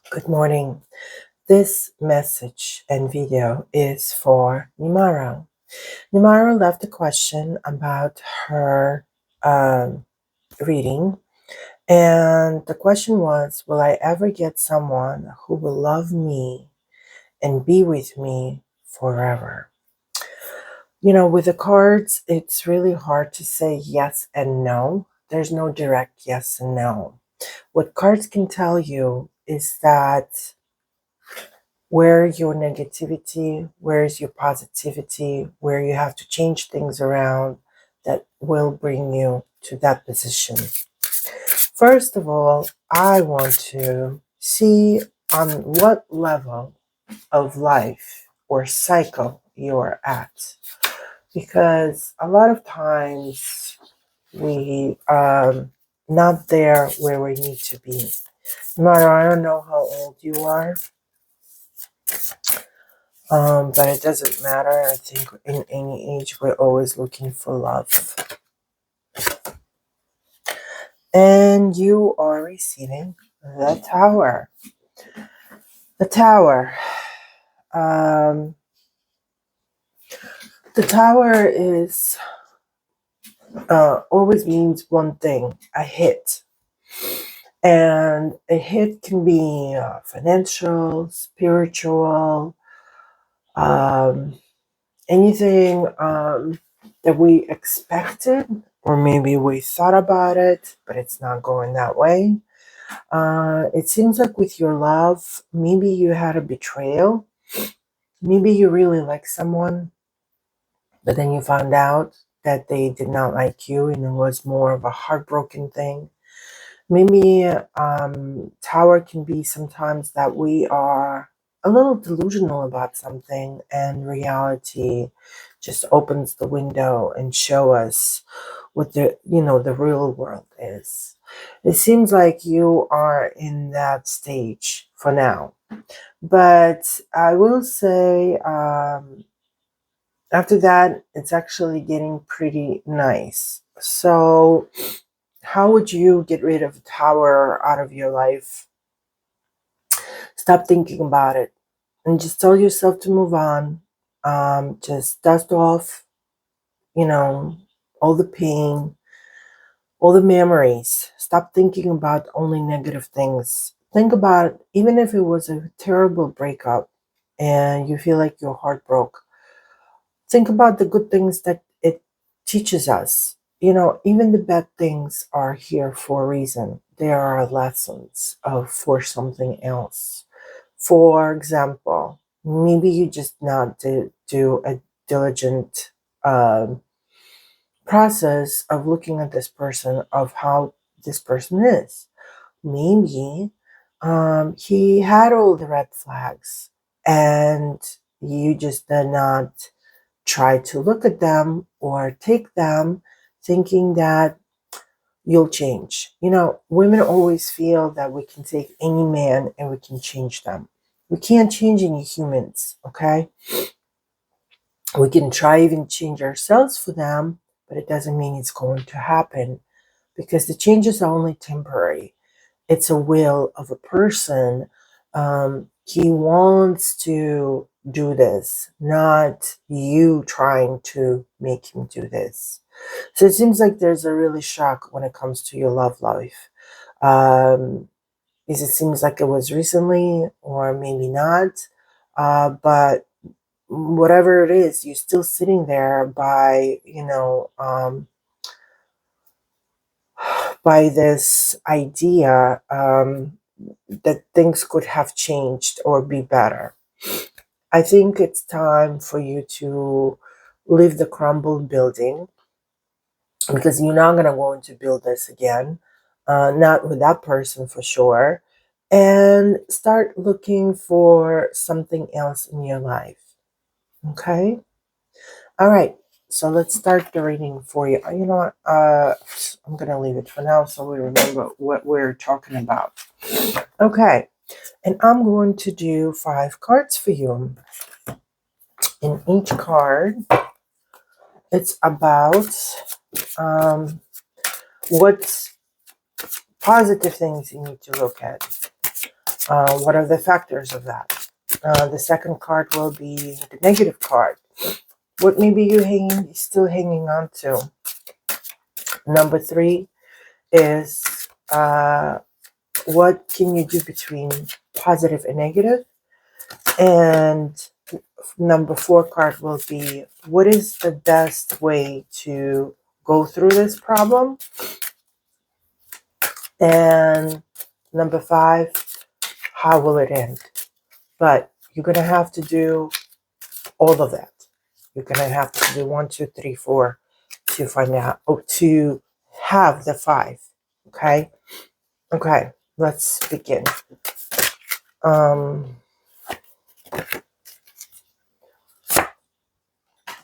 Good morning. This message and video is for Nimaro. Nimaro left a question about her reading, and the question was, will I ever get someone who will love me and be with me forever? You know, with the cards, it's really hard to say yes and no. There's no direct yes and no. What cards can tell you is that where your negativity, where's your positivity, where you have to change things around that will bring you to that position. First of all, I want to see on what level of life or cycle you're at. Because a lot of times we not there where we need to be. Mara, I don't know how old you are. But it doesn't matter. I think in any age, we're always looking for love. And you are receiving the Tower. The Tower. Um, the Tower is always means one thing: a hit. And a hit can be financial, spiritual, um, anything that we expected, or maybe we thought about it, but it's not going that way. It seems like with your love, maybe you had a betrayal. Maybe you really like someone, but then you found out that they did not like you and it was more of a heartbroken thing. Maybe Tower can be sometimes that we are a little delusional about something and reality just opens the window and show us what the real world is. It seems like you are in that stage for now. But I will say after that, it's actually getting pretty nice. So how would you get rid of Tower out of your life? Stop thinking about it and just tell yourself to move on. Just dust off, you know, all the pain, all the memories. Stop thinking about only negative things. Think about, even if it was a terrible breakup and you feel like your heart broke, think about the good things that it teaches us. You know, even the bad things are here for a reason. There are lessons for something else. For example, maybe you just not do a diligent process of looking at this person, of how this person is. Maybe he had all the red flags and you just did not try to look at them or take them thinking that you'll change. You know, women always feel that we can take any man and we can change them. We can't change any humans, okay? We can try even change ourselves for them, but it doesn't mean it's going to happen because the changes are only temporary. It's a will of a person. He wants to do this, not you trying to make him do this. So it seems like there's a really shock when it comes to your love life. It seems like it was recently, or maybe not. But whatever it is, you're still sitting there by, by this idea that things could have changed or be better. I think it's time for you to leave the crumbled building because you're not going to go into build this again, not with that person for sure, and start looking for something else in your life. Okay? All right. So let's start the reading for you. You know what? I'm going to leave it for now so we remember what we're talking about. Okay. And I'm going to do 5 cards for you. In each card, it's about what positive things you need to look at. What are the factors of that? The second card will be the negative card. What maybe you're still hanging on to. Number 3 is what can you do between positive and negative? And number 4 card will be what is the best way to go through this problem? And number 5, how will it end? But you're going to have to do all of that. You're going to have to do 1, 2, 3, 4 to find out, to have the 5. Okay? Okay, let's begin.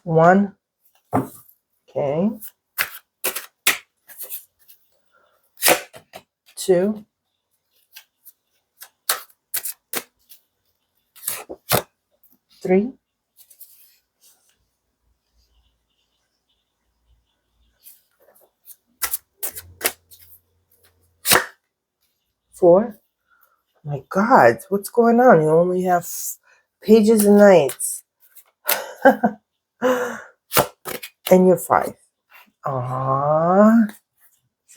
1. Okay. 2. 3. 4. My God, what's going on? You only have pages and knights. And you're 5. Aww.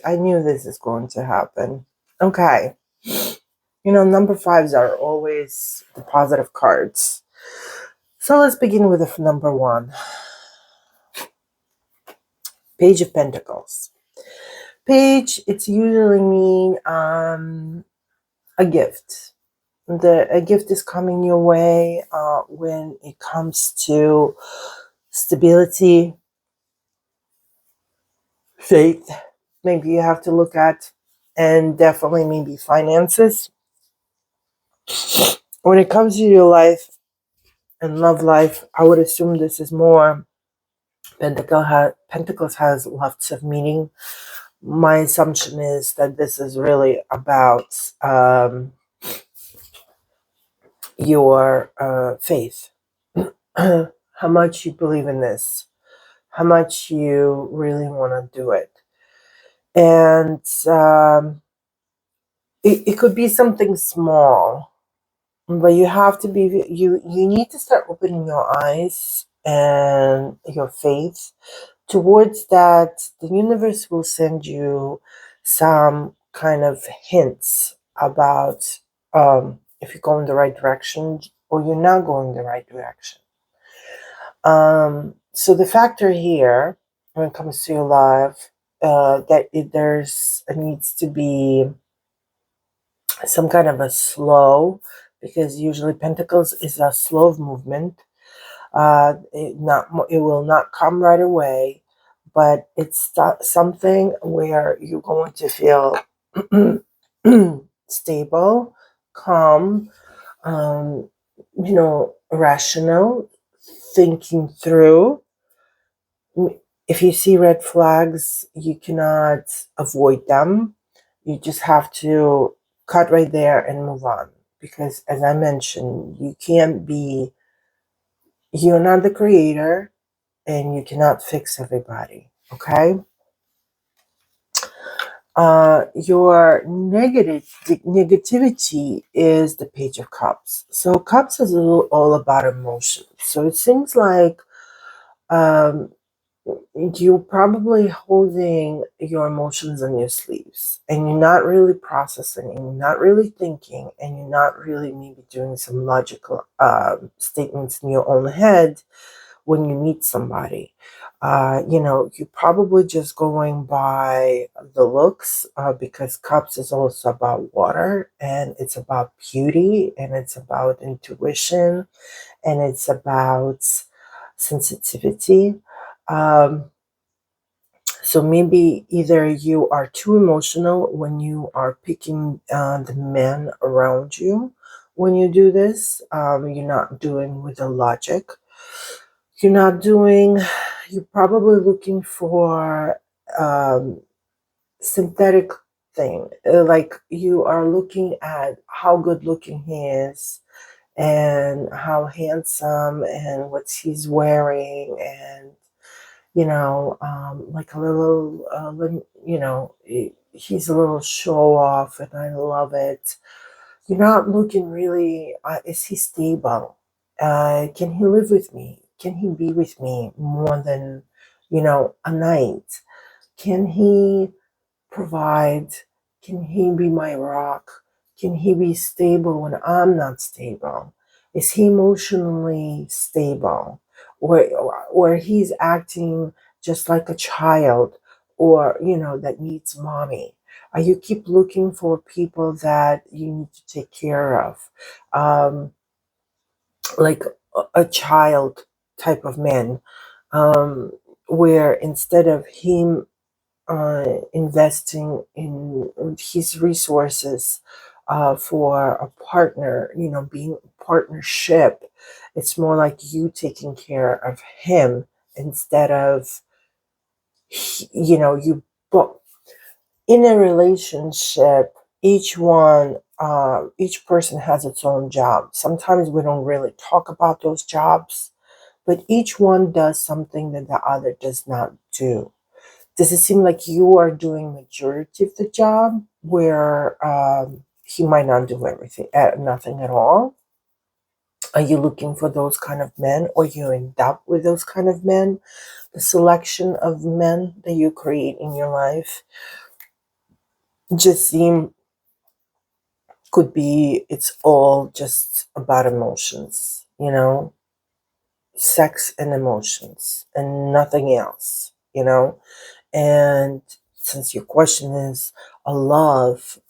I knew this is going to happen. Okay. You know, number 5s are always the positive cards. So let's begin with the number 1. Page of Pentacles. Page, it's usually mean a gift. A gift is coming your way when it comes to stability, faith. Maybe you have to look at, and definitely maybe finances. When it comes to your life and love life, I would assume this is more Pentacles has lots of meaning. My assumption is that this is really about your faith. How much you believe in this, how much you really want to do it. And it could be something small, but you have to be, you need to start opening your eyes and your faith towards that. The universe will send you some kind of hints about if you're going the right direction or you're not going the right direction. So the factor here when it comes to your life, that there's needs to be some kind of a slow, because usually Pentacles is a slow movement. It will not come right away, but it's something where you're going to feel stable, calm, rational, thinking through. If you see red flags, you cannot avoid them. You just have to cut right there and move on. Because as I mentioned, you're not the creator and you cannot fix everybody. Okay? Your negativity is the Page of Cups. So Cups is all about emotion. So it seems like you're probably holding your emotions on your sleeves and you're not really processing and you're not really thinking and you're not really maybe doing some logical statements in your own head when you meet somebody. You're probably just going by the looks because Cups is also about water and it's about beauty and it's about intuition and it's about sensitivity. So maybe either you are too emotional when you are picking the men around you. When you do this, you're not doing with the logic. You're probably looking for synthetic thing. Like you are looking at how good looking he is and how handsome and what he's wearing and like a little, he's a little show off and I love it. You're not looking really, is he stable? Can he live with me? Can he be with me more than, a night? Can he provide? Can he be my rock? Can he be stable when I'm not stable? Is he emotionally stable? Or he's acting just like a child, or that needs mommy? You keep looking for people that you need to take care of, like a child type of man, um, where instead of him investing in his resources for a partner, being a partnership, it's more like you taking care of him instead of, you both. In a relationship, each person has its own job. Sometimes we don't really talk about those jobs, but each one does something that the other does not do. Does it seem like you are doing majority of the job where he might not do everything, nothing at all? Are you looking for those kind of men, or you end up with those kind of men? The selection of men that you create in your life just seem could be, it's all just about emotions, sex and emotions and nothing else, And since your question is a love,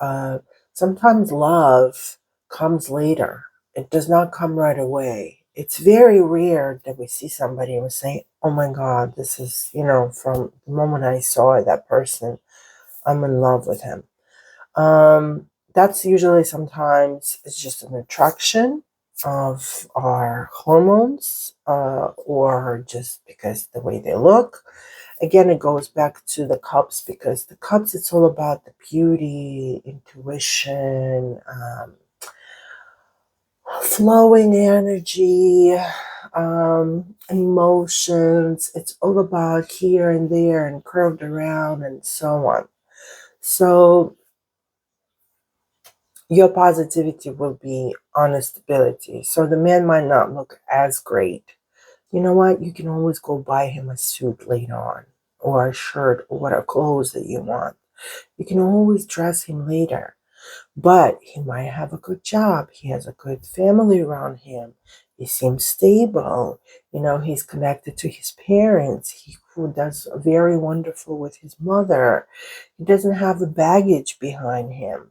sometimes love comes later. It does not come right away. It's very rare that we see somebody and we say, oh my God, this is, from the moment I saw that person, I'm in love with him. That's usually, sometimes it's just an attraction of our hormones, or just because the way they look. Again, it goes back to the cups, because the cups, it's all about the beauty, intuition, flowing energy, emotions. It's all about here and there and curved around and so on. So your positivity will be on a stability. So the man might not look as great. You know what? You can always go buy him a suit later on, or a shirt, or whatever clothes that you want. You can always dress him later. But he might have a good job. He has a good family around him. He seems stable. He's connected to his parents. He who does very wonderful with his mother. He doesn't have the baggage behind him.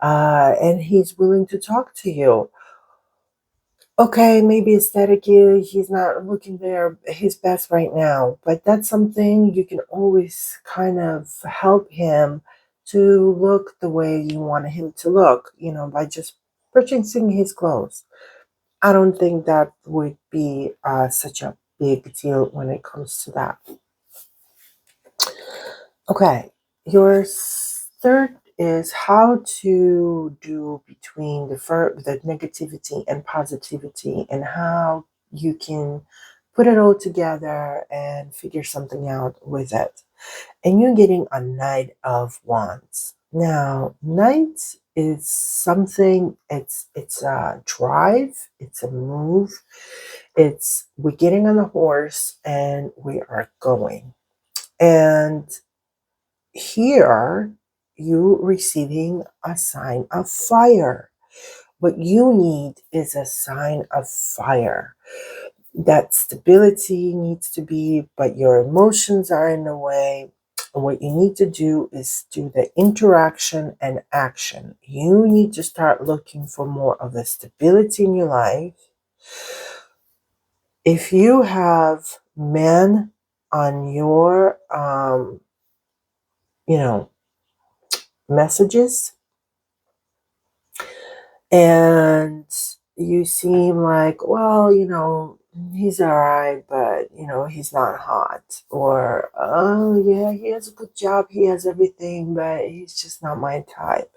And he's willing to talk to you. Okay, maybe aesthetically, he's not looking there his best right now, but that's something you can always kind of help him to look the way you want him to look, by just purchasing his clothes. I don't think that would be such a big deal when it comes to that. Okay, your third is how to do between the negativity and positivity, and how you can put it all together and figure something out with it. And you're getting a Knight of Wands. Now, Knight is something, it's a drive, it's a move, it's we're getting on a horse and we are going. And here, you receiving a sign of fire. What you need is a sign of fire. That stability needs to be, but your emotions are in the way. What you need to do is do the interaction and action. You need to start looking for more of a stability in your life. If you have men on your, messages, and you seem like, well, he's all right, but he's not hot, or oh yeah, he has a good job, he has everything, but he's just not my type.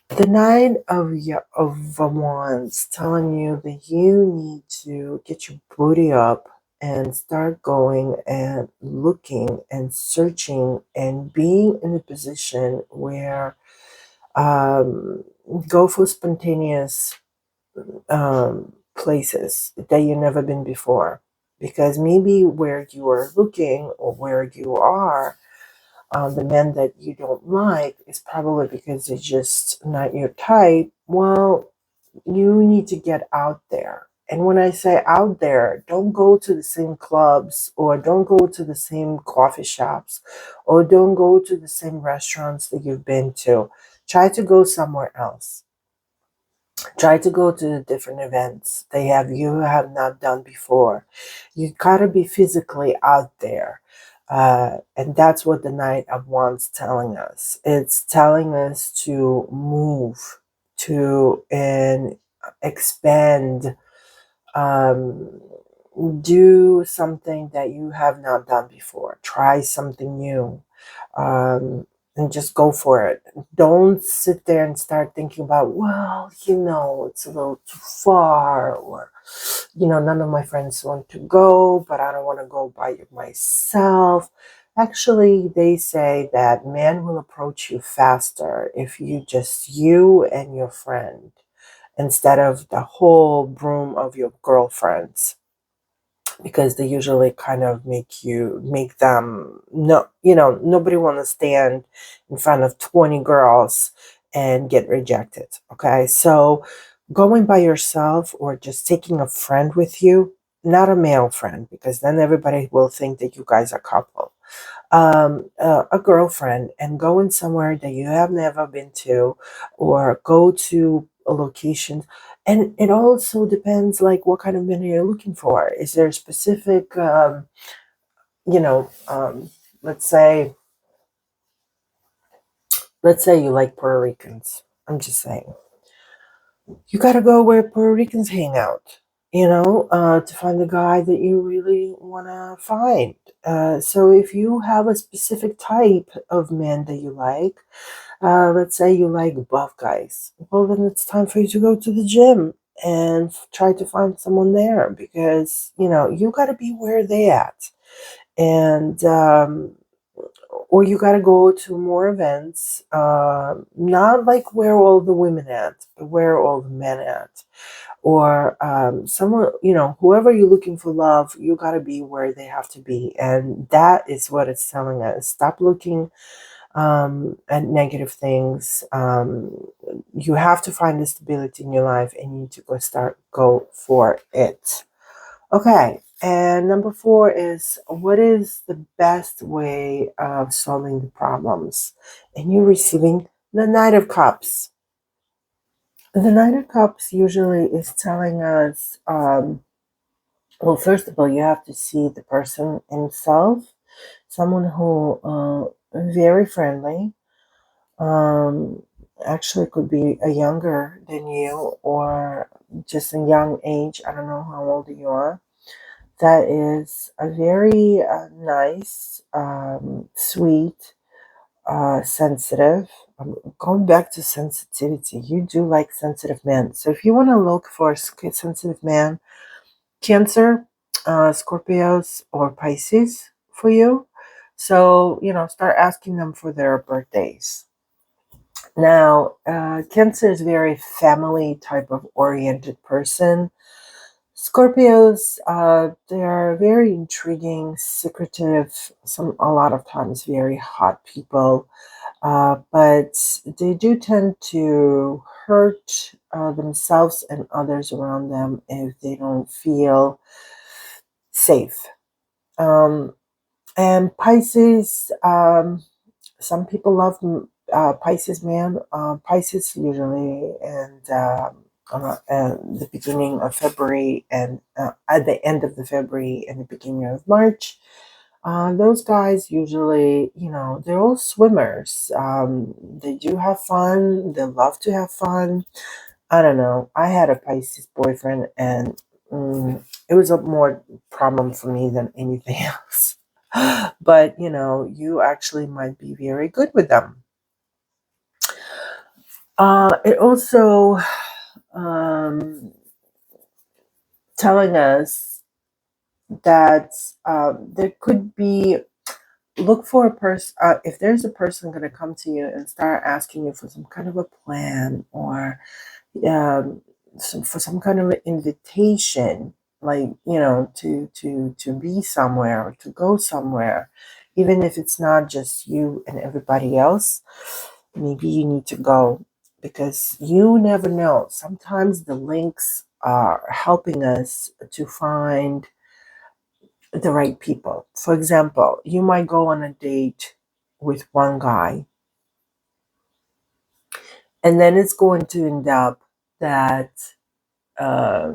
The Nine of Wands telling you that you need to get your booty up and start going and looking and searching and being in a position where Go for spontaneous places that you've never been before, because maybe where you are looking or where you are, the men that you don't like is probably because they're just not your type. Well, you need to get out there. And when I say out there, don't go to the same clubs or don't go to the same coffee shops or don't go to the same restaurants that you've been to. Try to go somewhere else. Try to go to different events they have you have not done before. You gotta be physically out there. And that's what the Knight of Wands telling us. It's telling us to move, to and expand, um, do something that you have not done before. Try something new, and just go for it. Don't sit there and start thinking about, well, it's a little too far, or, none of my friends want to go, but I don't want to go by myself. Actually, they say that man will approach you faster if you and your friend, instead of the whole broom of your girlfriends, because they usually kind of make them, no, nobody want to stand in front of 20 girls and get rejected. Okay, so going by yourself or just taking a friend with you, not a male friend, because then everybody will think that you guys are a couple, a girlfriend, and going somewhere that you have never been to, or go to a location. And it also depends, like, what kind of men you're looking for. Is there a specific, you know um, let's say you like Puerto Ricans. I'm just saying, you got to go where Puerto Ricans hang out, to find the guy that you really want to find. So if you have a specific type of man that you like, let's say you like buff guys, well, then it's time for you to go to the gym and try to find someone there, because, you got to be where they at. And or you got to go to more events, not like where all the women at, but where all the men at, or someone, whoever you're looking for love, you got to be where they have to be. And that is what it's telling us. Stop looking and negative things. You have to find the stability in your life, and you need to go for it. Okay, and number 4 is, what is the best way of solving the problems? And you're receiving the Knight of Cups. The Knight of Cups usually is telling us, well, first of all, you have to see the person himself, someone who very friendly. Um, Actually, could be a younger than you or just a young age. I don't know how old you are. That is a very nice, sweet, sensitive. Going back to sensitivity, you do like sensitive men. So if you want to look for a sensitive man, Cancer, Scorpios, or Pisces for you. So, start asking them for their birthdays. Now, Cancer is very family type of oriented person. Scorpios, they are very intriguing, secretive, a lot of times very hot people, but they do tend to hurt themselves and others around them if they don't feel safe. Um, and Pisces, some people love Pisces man. Pisces usually, and the beginning of February, and at the end of the February and the beginning of March. Those guys usually, they're all swimmers. They do have fun. They love to have fun. I don't know. I had a Pisces boyfriend, and it was a more problem for me than anything else. But you actually might be very good with them. It also, um, telling us that there could be look for a person. If there's a person going to come to you and start asking you for some kind of a plan, or um, for some kind of an invitation, like, to be somewhere or to go somewhere, even if it's not just you and everybody else, maybe you need to go, because you never know. Sometimes the links are helping us to find the right people. For example, you might go on a date with one guy, and then it's going to end up that uh,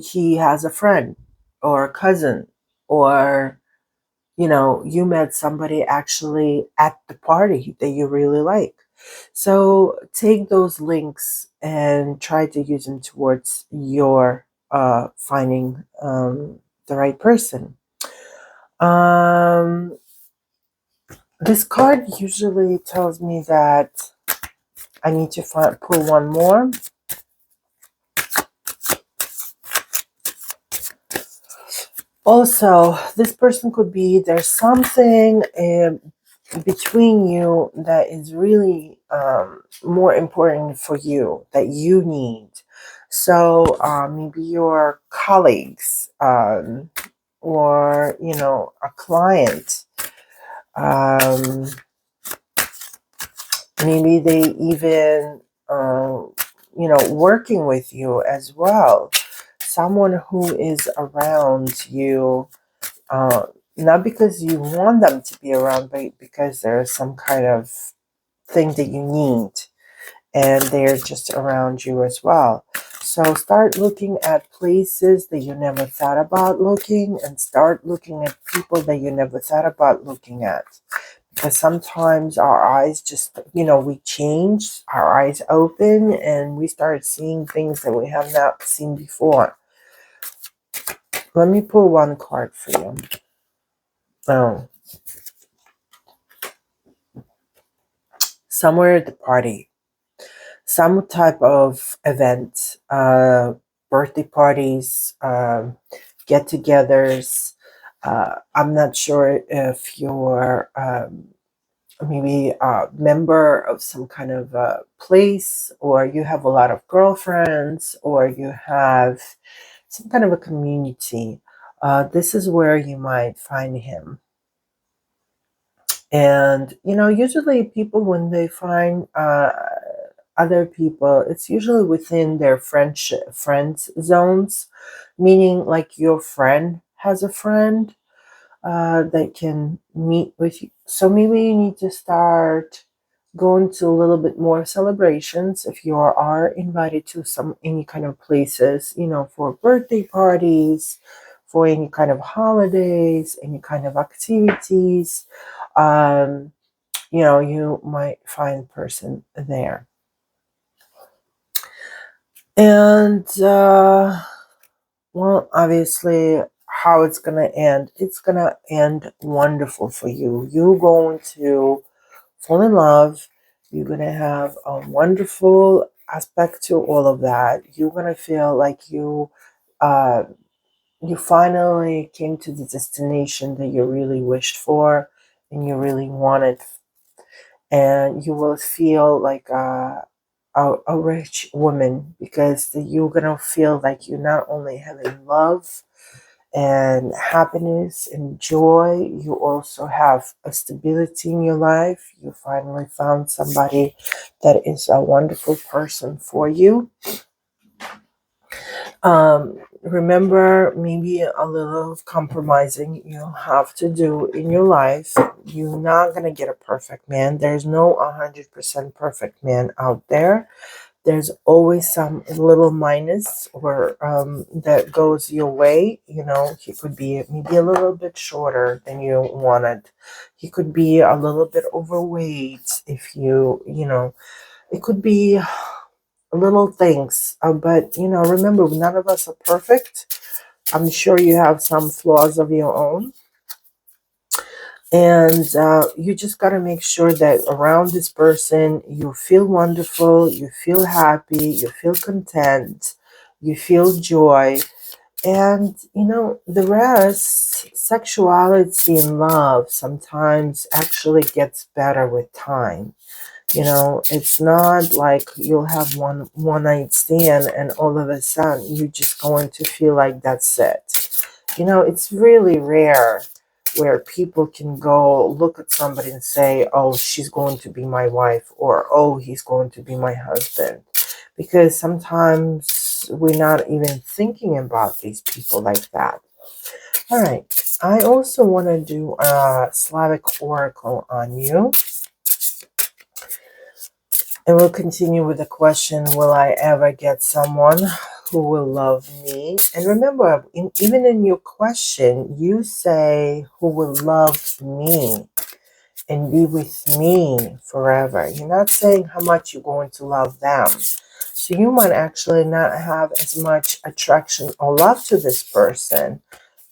he has a friend or a cousin, or you met somebody actually at the party that you really like. So take those links and try to use them towards your finding the right person. um this card usually tells me that I need to pull one more. Also, this person could be, there's something between you that is really more important for you that you need. So maybe your colleagues, or a client. Um, Maybe they even working with you as well. Someone who is around you, uh, not because you want them to be around, but because there's some kind of thing that you need, and they're just around you as well. So start looking at places that you never thought about looking, and start looking at people that you never thought about looking at. Because sometimes our eyes just, we change, our eyes open, and we start seeing things that we have not seen before. Let me pull one card for you. Oh, somewhere at the party, some type of event, birthday parties, get-togethers. I'm not sure if you're maybe a member of some kind of place, or you have a lot of girlfriends, or you have some kind of a community. This is where you might find him. And usually people, when they find other people, it's usually within their friends zones, meaning like your friend has a friend that can meet with you. So maybe you need to start going to a little bit more celebrations if you are invited to any kind of places, for birthday parties, for any kind of holidays, any kind of activities. Um, you might find a person there. And well, obviously, how it's gonna end? It's gonna end wonderful for you. You're going to fall in love. You're gonna have a wonderful aspect to all of that. You're gonna feel like uh, you finally came to the destination that you really wished for and you really wanted, and you will feel like a rich woman, because you're gonna feel like you're not only having love and happiness and joy, you also have a stability in your life. You finally found somebody that is a wonderful person for you. Remember, maybe a little of compromising you have to do in your life. You're not going to get a perfect man. There's no 100% perfect man out there. There's always some little minus, or that goes your way. He could be maybe a little bit shorter than you wanted. He could be a little bit overweight. If it could be little things. But remember, none of us are perfect. I'm sure you have some flaws of your own. And you just got to make sure that around this person, you feel wonderful, you feel happy, you feel content, you feel joy, And, the rest, sexuality and love sometimes actually gets better with time. It's not like you'll have one night stand and all of a sudden you're just going to feel like that's it. It's really rare where people can go look at somebody and say, oh, she's going to be my wife, or oh, he's going to be my husband. Because sometimes we're not even thinking about these people like that. All right. I also want to do a Slavic oracle on you. And we'll continue with the question, will I ever get someone who will love me? And remember, even in your question, you say, who will love me and be with me forever. You're not saying how much you're going to love them. So you might actually not have as much attraction or love to this person,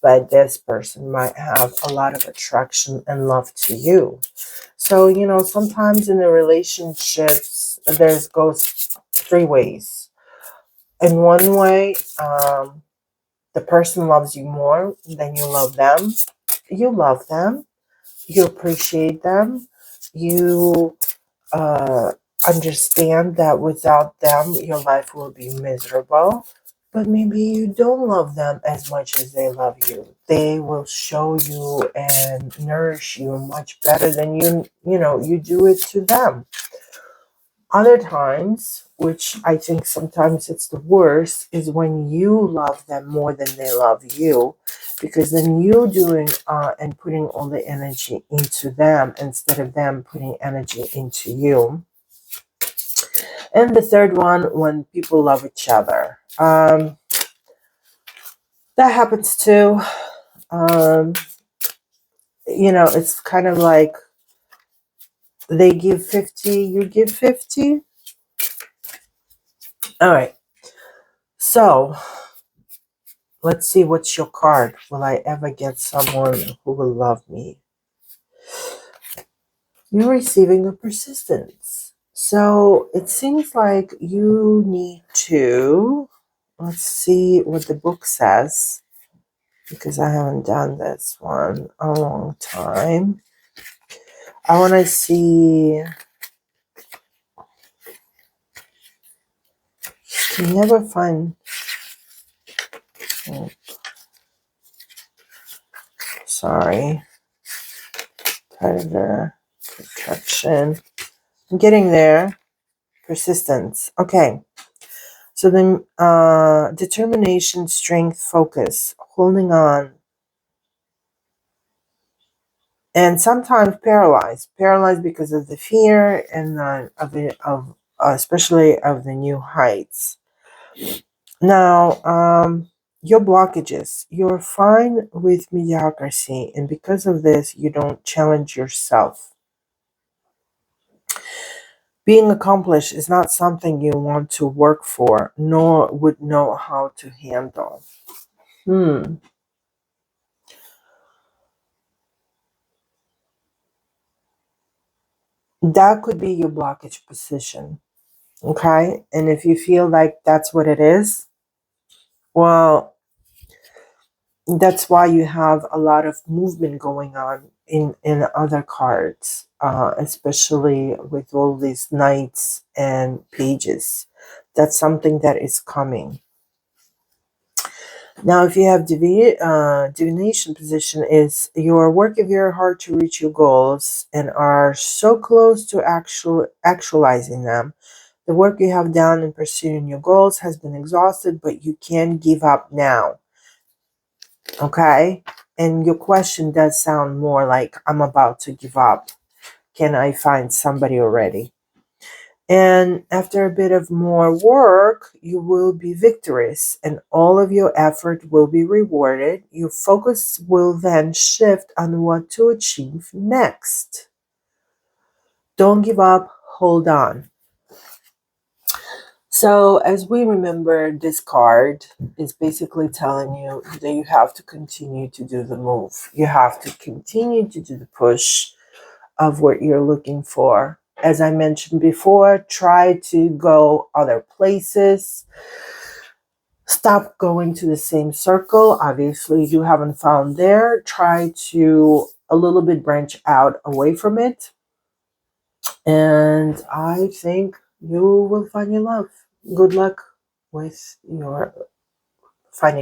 but this person might have a lot of attraction and love to you. So, sometimes in the relationships, there's goes three ways. In one way, the person loves you more than you love them. You love them. You appreciate them. You understand that without them, your life will be miserable. But maybe you don't love them as much as they love you. They will show you and nourish you much better than you do it to them. Other times, which I think sometimes it's the worst, is when you love them more than they love you, because then you doing and putting all the energy into them instead of them putting energy into you. And the third one, when people love each other. That happens too. It's kind of like they give 50, you give 50. All right. So let's see, what's your card? Will I ever get someone who will love me? You're receiving the persistence. So it seems like you need to, let's see what the book says, because I haven't done this one a long time. I want to see, you can never find, sorry, predator, protection. I'm getting there. Persistence. Okay. So then determination, strength, focus, holding on. And sometimes paralyzed because of the fear and especially of the new heights. Now, your blockages. You're fine with mediocrity, and because of this, you don't challenge yourself. Being accomplished is not something you want to work for, nor would know how to handle. That could be your blockage position. Okay? And if you feel like that's what it is, well, that's why you have a lot of movement going on in other cards, especially with all these knights and pages. That's something that is coming. Now, if you have divination position, is you're working very hard to reach your goals and are so close to actualizing them. The work you have done in pursuing your goals has been exhausted, but you can't give up now. Okay? And your question does sound more like, I'm about to give up. Can I find somebody already? And after a bit of more work, you will be victorious and all of your effort will be rewarded. Your focus will then shift on what to achieve next. Don't give up, hold on. So, as we remember, this card is basically telling you that you have to continue to do the move. You have to continue to do the push of what you're looking for. As I mentioned before, try to go other places. Stop going to the same circle. Obviously, you haven't found there. Try to a little bit branch out away from it. And I think you will find your love. Good luck with your finding